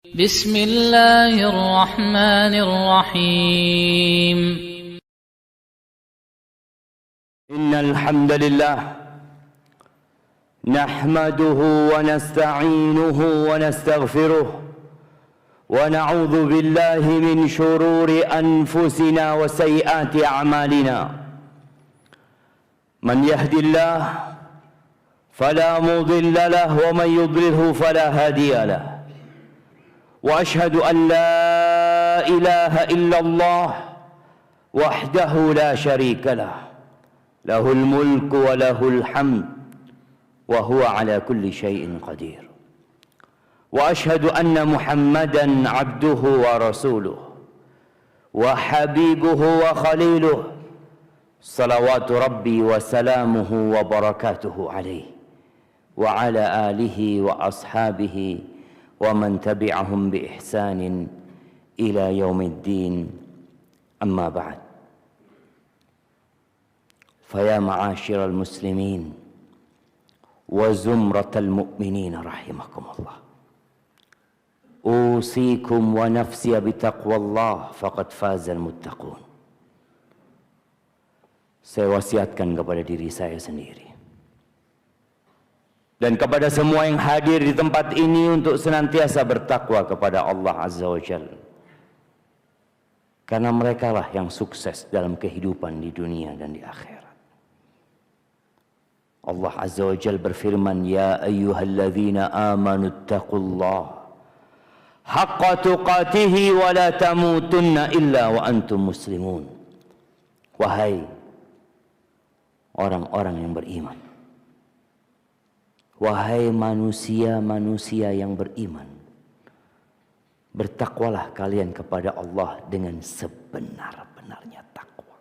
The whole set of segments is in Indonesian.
بسم الله الرحمن الرحيم إن الحمد لله نحمده ونستعينه ونستغفره ونعوذ بالله من شرور أنفسنا وسيئات أعمالنا من يهد الله فلا مضل له ومن يضلله فلا هادي له وأشهد أن لا إله إلا الله وحده لا شريك له له الملك وله الحمد وهو على كل شيء قدير وأشهد أن محمدًا عبده ورسوله وحبيبه وخليله صلوات ربي وسلامه وبركاته عليه وعلى آله وأصحابه ومن تبعهم بإحسان إلى يوم الدين أما بعد فيا معاشر المسلمين وزمرة المؤمنين رحمكم الله أوصيكم ونفسي بتقوى الله فقد فاز المتقون. Saya wasiatkan kepada diri saya sendiri dan kepada semua yang hadir di tempat ini untuk senantiasa bertakwa kepada Allah Azza wa Jalla, karena merekalah yang sukses dalam kehidupan di dunia dan di akhirat. Allah Azza wa Jalla berfirman, ya ayyuhalladzina amanu taqullaha haqqa tuqatihi wa la tamutunna illa wa antum muslimun. Wahai orang-orang yang beriman, wahai manusia-manusia yang beriman, bertakwalah kalian kepada Allah dengan sebenar-benarnya takwa.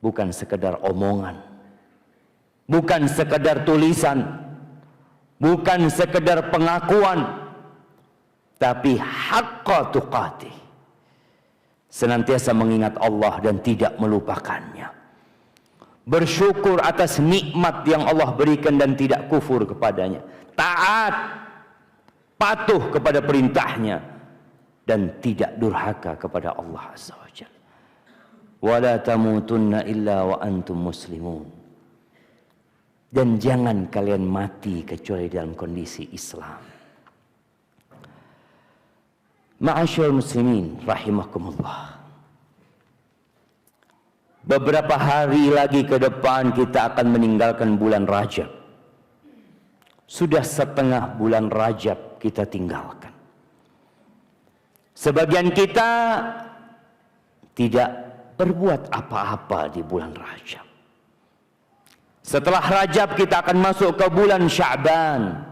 Bukan sekedar omongan, bukan sekedar tulisan, bukan sekedar pengakuan, tapi haqqa tuqatih, senantiasa mengingat Allah dan tidak melupakannya, bersyukur atas nikmat yang Allah berikan dan tidak kufur kepadanya, taat, patuh kepada perintahnya, dan tidak durhaka kepada Allah Azza wa Jalla. Wala tamutunna illa wa antum muslimun. Dan jangan kalian mati kecuali dalam kondisi Islam. Ma'asyiral muslimin rahimakumullah. Beberapa hari lagi ke depan kita akan meninggalkan bulan Rajab. Sudah setengah bulan Rajab kita tinggalkan. Sebagian kita tidak berbuat apa-apa di bulan Rajab. Setelah Rajab kita akan masuk ke bulan Sya'ban.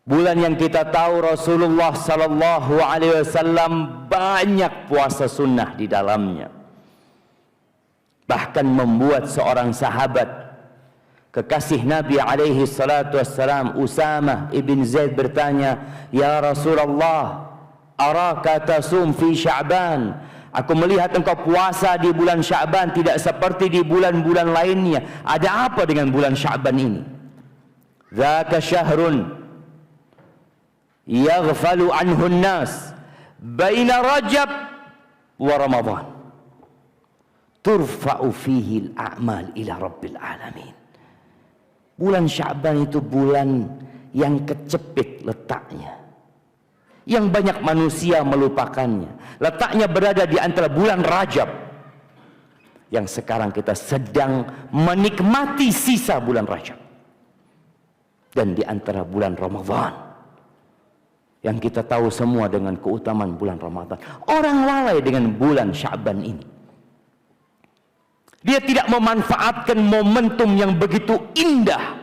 Bulan yang kita tahu Rasulullah sallallahu alaihi wasallam banyak puasa sunnah di dalamnya. Bahkan membuat seorang sahabat kekasih Nabi alaihi salatu wassalam, Usamah ibn Zaid, bertanya, ya Rasulullah, araka tasum fi Sya'ban. Aku melihat engkau puasa di bulan Sya'ban tidak seperti di bulan-bulan lainnya. Ada apa dengan bulan Sya'ban ini? Dzaka syahrun yaghfalu anhu an-nas baina Rajab wa Ramadan, turfa'u fihi al-a'mal ila rabbil alamin. Bulan Sya'ban itu bulan yang kecepit letaknya, yang banyak manusia melupakannya. Letaknya berada di antara bulan Rajab, yang sekarang kita sedang menikmati sisa bulan Rajab, dan di antara bulan Ramadan, yang kita tahu semua dengan keutamaan bulan Ramadan. Orang lalai dengan bulan Sya'ban ini. Dia tidak memanfaatkan momentum yang begitu indah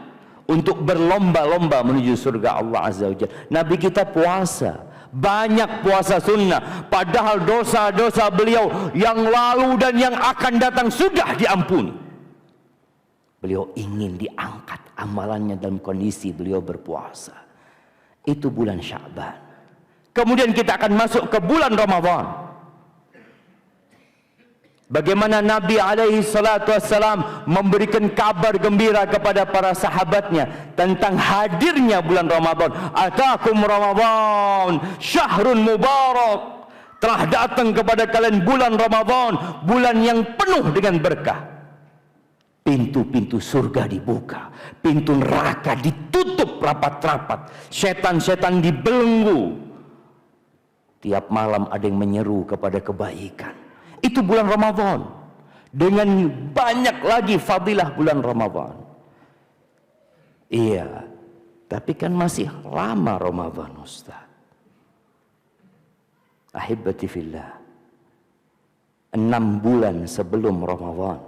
untuk berlomba-lomba menuju surga Allah Azza wa Jalla. Nabi kita puasa, banyak puasa sunnah, padahal dosa-dosa beliau yang lalu dan yang akan datang sudah diampuni. Beliau ingin diangkat amalannya dalam kondisi beliau berpuasa. Itu bulan Sya'ban. Kemudian kita akan masuk ke bulan Ramadan. Bagaimana Nabi alaihi salatu wassalam memberikan kabar gembira kepada para sahabatnya tentang hadirnya bulan Ramadan. Atakum Ramadan syahrun mubarak. Telah datang kepada kalian bulan Ramadan, bulan yang penuh dengan berkah. Pintu-pintu surga dibuka, pintu neraka ditutup rapat-rapat, setan-setan dibelenggu. Tiap malam ada yang menyeru kepada kebaikan. Itu bulan Ramadan. Dengan banyak lagi fadilah bulan Ramadan. Iya, tapi kan masih lama Ramadan, Ustaz. Ahibati fillah. 6 bulan sebelum Ramadan,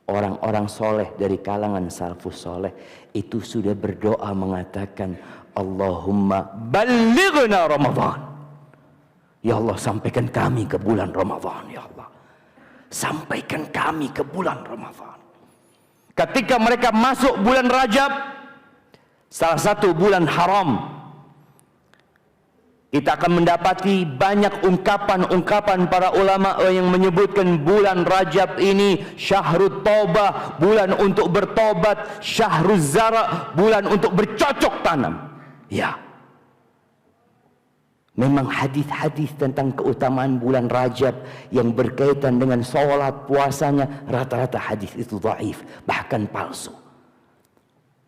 orang-orang soleh dari kalangan salafus soleh itu sudah berdoa mengatakan, Allahumma ballighna Ramadan. Ya Allah, sampaikan kami ke bulan Ramadan, ya Allah. Sampaikan kami ke bulan Ramadan. Ketika mereka masuk bulan Rajab, salah satu bulan haram, kita akan mendapati banyak ungkapan-ungkapan para ulama yang menyebutkan bulan Rajab ini syahrut taubah, bulan untuk bertobat, syahruz zara, bulan untuk bercocok tanam. Ya. Memang hadis-hadis tentang keutamaan bulan Rajab yang berkaitan dengan sholat puasanya, rata-rata hadis itu dhaif, bahkan palsu.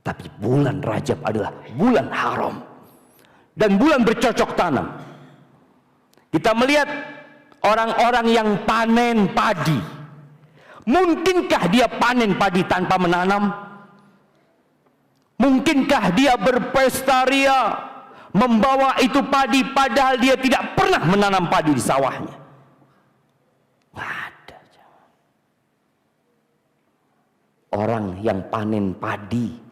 Tapi bulan Rajab adalah bulan haram dan bulan bercocok tanam. Kita melihat orang-orang yang panen padi. Mungkinkah dia panen padi tanpa menanam? Mungkinkah dia berpesta ria membawa itu padi padahal dia tidak pernah menanam padi di sawahnya? Ada. Orang yang panen padi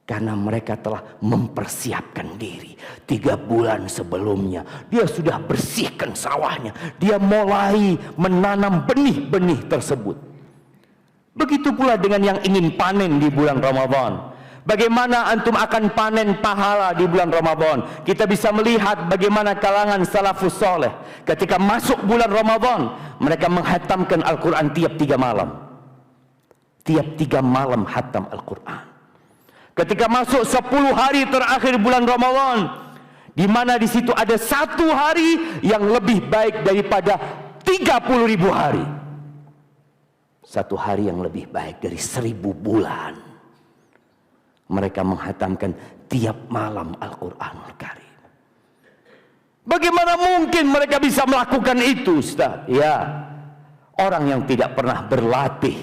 karena mereka telah mempersiapkan diri 3 bulan sebelumnya. Dia sudah bersihkan sawahnya. Dia mulai menanam benih-benih tersebut. Begitu pula dengan yang ingin panen di bulan Ramadan. Bagaimana antum akan panen pahala di bulan Ramadan? Kita bisa melihat bagaimana kalangan salafus soleh ketika masuk bulan Ramadan, mereka menghatamkan Al-Quran tiap 3 malam. Tiap 3 malam hatam Al-Quran. Ketika masuk 10 hari terakhir bulan Ramadan, di mana di situ ada 1 hari yang lebih baik daripada 30.000 hari. 1 hari yang lebih baik dari 1000 bulan. Mereka menghatamkan tiap malam Al-Quranul Karim. Bagaimana mungkin mereka bisa melakukan itu, Ustaz? Ya, orang yang tidak pernah berlatih,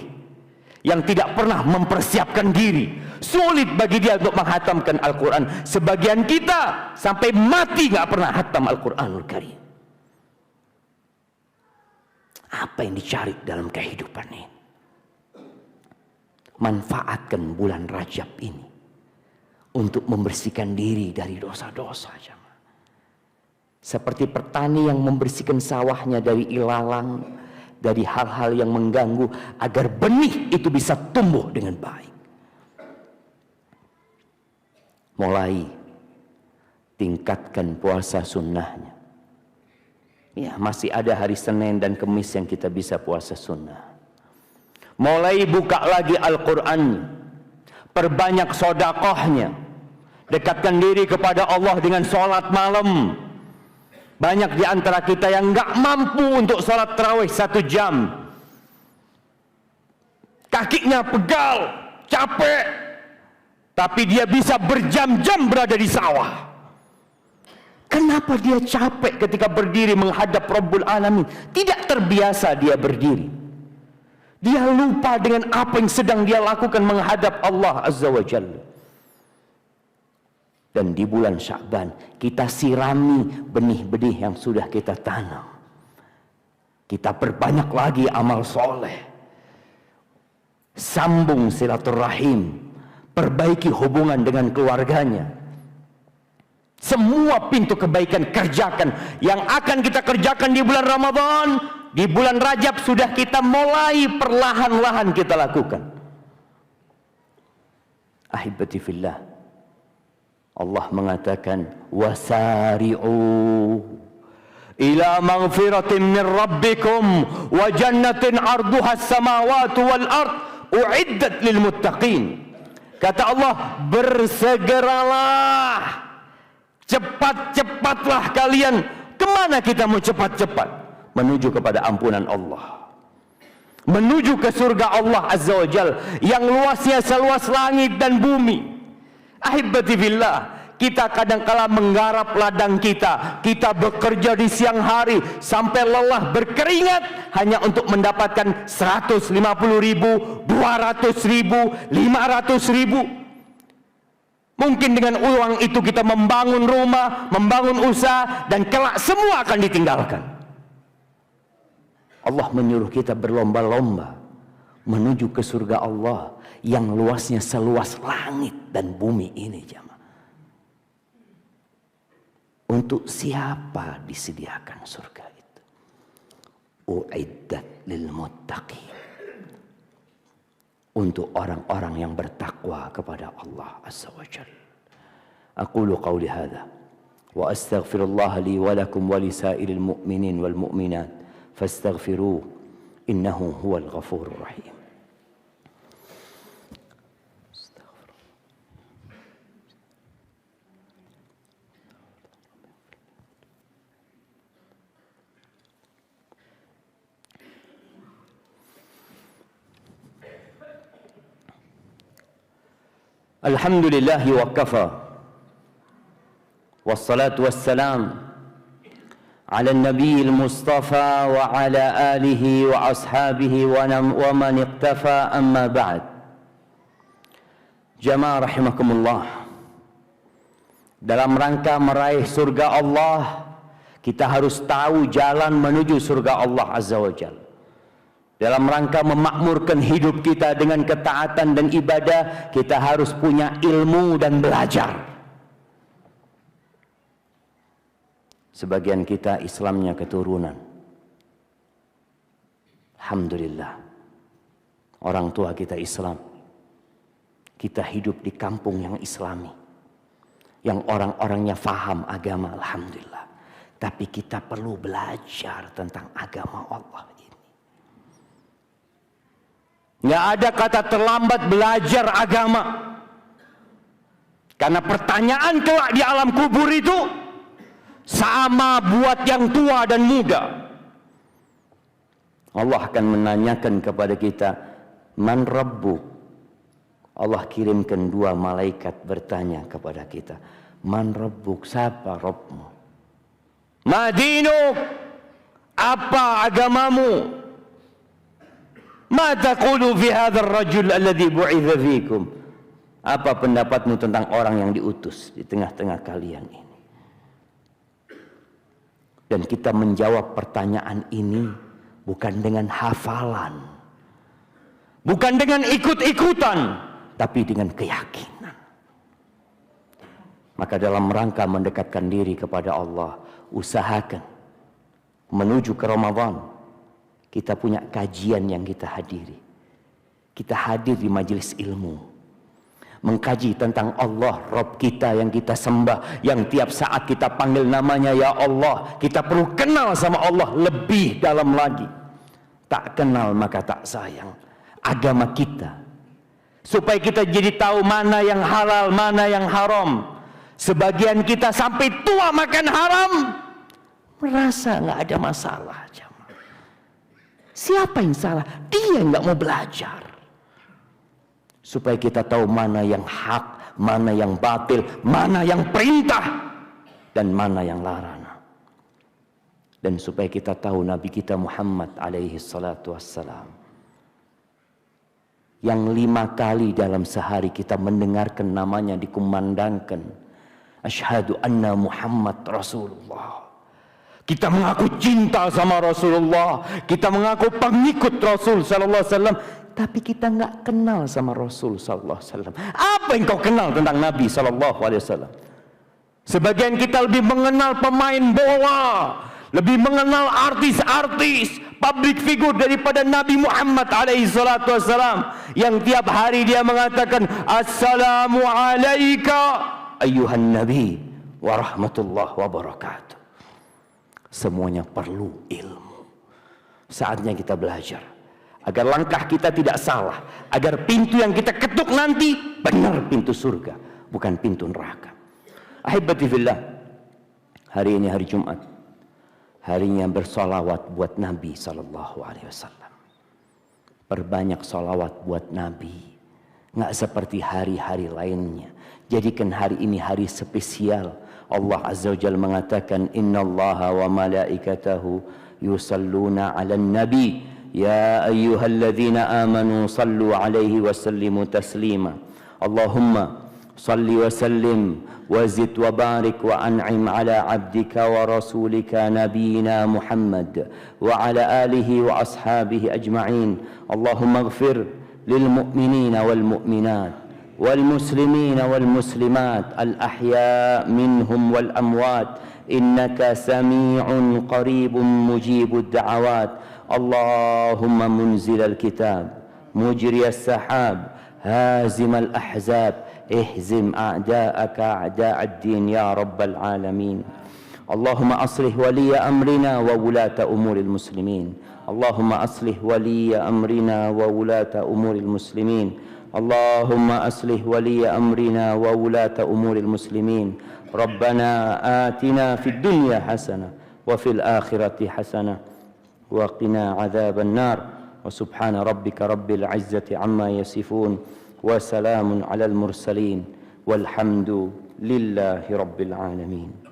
yang tidak pernah mempersiapkan diri, sulit bagi dia untuk menghatamkan Al-Quran. Sebagian kita sampai mati nggak pernah hatam Al-Quranul Karim. Apa yang dicari dalam kehidupan ini? Manfaatkan bulan Rajab ini untuk membersihkan diri dari dosa-dosa. Seperti petani yang membersihkan sawahnya dari ilalang, dari hal-hal yang mengganggu, agar benih itu bisa tumbuh dengan baik. Mulai tingkatkan puasa sunnahnya. Ya, masih ada hari Senin dan Kamis yang kita bisa puasa sunnah. Mulai buka lagi Al-Quran, perbanyak sodakohnya. Dekatkan diri kepada Allah dengan sholat malam. Banyak di antara kita yang nggak mampu untuk sholat tarawih 1 jam. Kakinya pegal, capek, tapi dia bisa berjam-jam berada di sawah. Kenapa dia capek ketika berdiri menghadap Rabbul Alamin? Tidak terbiasa dia berdiri. Dia lupa dengan apa yang sedang dia lakukan menghadap Allah Azza wa Jalla. Dan di bulan Sya'ban kita sirami benih-benih yang sudah kita tanam. Kita perbanyak lagi amal soleh. Sambung silaturahim. Perbaiki hubungan dengan keluarganya. Semua pintu kebaikan kerjakan. Yang akan kita kerjakan di bulan Ramadan, di bulan Rajab sudah kita mulai perlahan-lahan kita lakukan. Ahibati fillah, Allah mengatakan wasari'u ila maghfiratin min rabbikum wa jannatin 'arduha as-samawati wal ard u'iddat lil muttaqin. Kata Allah, bersegeralah, cepat-cepatlah kalian. Kemana kita mau cepat-cepat? Menuju kepada ampunan Allah, menuju ke surga Allah Azza wa Jal yang luasnya seluas langit dan bumi. Ahibati billah, kita kadang-kala menggarap ladang kita bekerja di siang hari sampai lelah berkeringat hanya untuk mendapatkan 150.000, 200.000, 500.000. Mungkin dengan uang itu kita membangun rumah, membangun usaha, dan kelak semua akan ditinggalkan. Allah menyuruh kita berlomba-lomba menuju ke surga Allah yang luasnya seluas langit dan bumi ini, jamaah. Untuk siapa disediakan surga itu? U'iddat lil muttaqin. Untuk orang-orang yang bertakwa kepada Allah Azza wa Jalla. Aqulu qawli hadha wa astaghfirullah li wa lakum wa li sa'iril mu'minin wal mu'minat fastaghfiruh innahu huwal ghafurur rahim. Alhamdulillahi wa kafa wassalatu wassalam ala nabiyil mustafa wa ala alihi wa ashabihi wa man iqtafa, amma ba'd. Jamaah rahimakumullah, dalam rangka meraih surga Allah, kita harus tahu jalan menuju surga Allah Azza wa Jalla. Dalam rangka memakmurkan hidup kita dengan ketaatan dan ibadah, kita harus punya ilmu dan belajar. Sebagian kita Islamnya keturunan. Alhamdulillah. Orang tua kita Islam. Kita hidup di kampung yang Islami, yang orang-orangnya faham agama, alhamdulillah. Tapi kita perlu belajar tentang agama Allah. Nggak ada kata terlambat belajar agama. Karena pertanyaan kelak di alam kubur itu sama buat yang tua dan muda. Allah akan menanyakan kepada kita, man rabbuk? Allah kirimkan 2 malaikat bertanya kepada kita, man rabbuk? Siapa Rabbmu? Ma dinuk? Apa agamamu? Ma taqulu fi hadzal rajul alladhi bu'itha fikum? Apa pendapatmu tentang orang yang diutus di tengah-tengah kalian ini? Dan kita menjawab pertanyaan ini bukan dengan hafalan, bukan dengan ikut-ikutan, tapi dengan keyakinan. Maka dalam rangka mendekatkan diri kepada Allah, usahakan menuju ke Ramadan. Kita punya kajian yang kita hadiri. Kita hadir di majelis ilmu, mengkaji tentang Allah, Rabb kita yang kita sembah, yang tiap saat kita panggil namanya ya Allah. Kita perlu kenal sama Allah lebih dalam lagi. Tak kenal maka tak sayang agama kita, supaya kita jadi tahu mana yang halal, mana yang haram. Sebagian kita sampai tua makan haram, merasa nggak ada masalah. Siapa yang salah? Dia nggak mau belajar. Supaya kita tahu mana yang hak, mana yang batil, mana yang perintah, dan mana yang larangan. Dan supaya kita tahu Nabi kita Muhammad alaihi salatu wassalam, yang 5 kali dalam sehari kita mendengarkan namanya dikumandangkan, asyhadu anna Muhammad Rasulullah. Kita mengaku cinta sama Rasulullah, kita mengaku pengikut Rasul sallallahu alaihi wasallam, tapi kita nggak kenal sama Rasul sallallahu alaihi wasallam. Apa yang kau kenal tentang Nabi sallallahu alaihi wasallam? Sebagian kita lebih mengenal pemain bola, lebih mengenal artis-artis, public figure daripada Nabi Muhammad alaihi salatu wasallam, yang tiap hari dia mengatakan assalamu alayka ayyuhan nabi wa rahmatullah wa barakatuh. Semuanya perlu ilmu. Saatnya kita belajar agar langkah kita tidak salah, agar pintu yang kita ketuk nanti benar pintu surga, bukan pintu neraka. Ahibati fillah, hari ini hari Jumat, harinya bersolawat buat Nabi SAW. Perbanyak solawat buat Nabi, nggak seperti hari-hari lainnya. Jadikan hari ini hari spesial. Allah Azza wa Jalla mengatakan, Innallaha wa malaikatahu yusalluna 'alan nabi ya ayyuhalladzina amanu sallu 'alaihi wa sallimu taslima. Allahumma salli wa sallim wa zid wa barik wa an'im 'ala 'abdika wa rasulika nabiyyina Muhammad wa 'ala alihi wa ashabihi ajma'in. Allahumma ighfir lil mu'minina wal mu'minat والمسلمين والمسلمات الأحياء منهم والأموات إنك سميع قريب مجيب الدعوات. اللهم منزل الكتاب مجري السحاب هازم الأحزاب اهزم أعداءك أعداء الدين يا رب العالمين. اللهم أصلح ولي أمرنا وولاة أمور المسلمين. اللهم أصلح ولي أمرنا وولاة أمور المسلمين. اللهم أصلح ولي أمرنا وولاة أمور المسلمين. ربنا آتنا في الدنيا حسنة وفي الآخرة حسنة وقنا عذاب النار. وسبحان ربك رب العزة عما يصفون وسلام على المرسلين والحمد لله رب العالمين.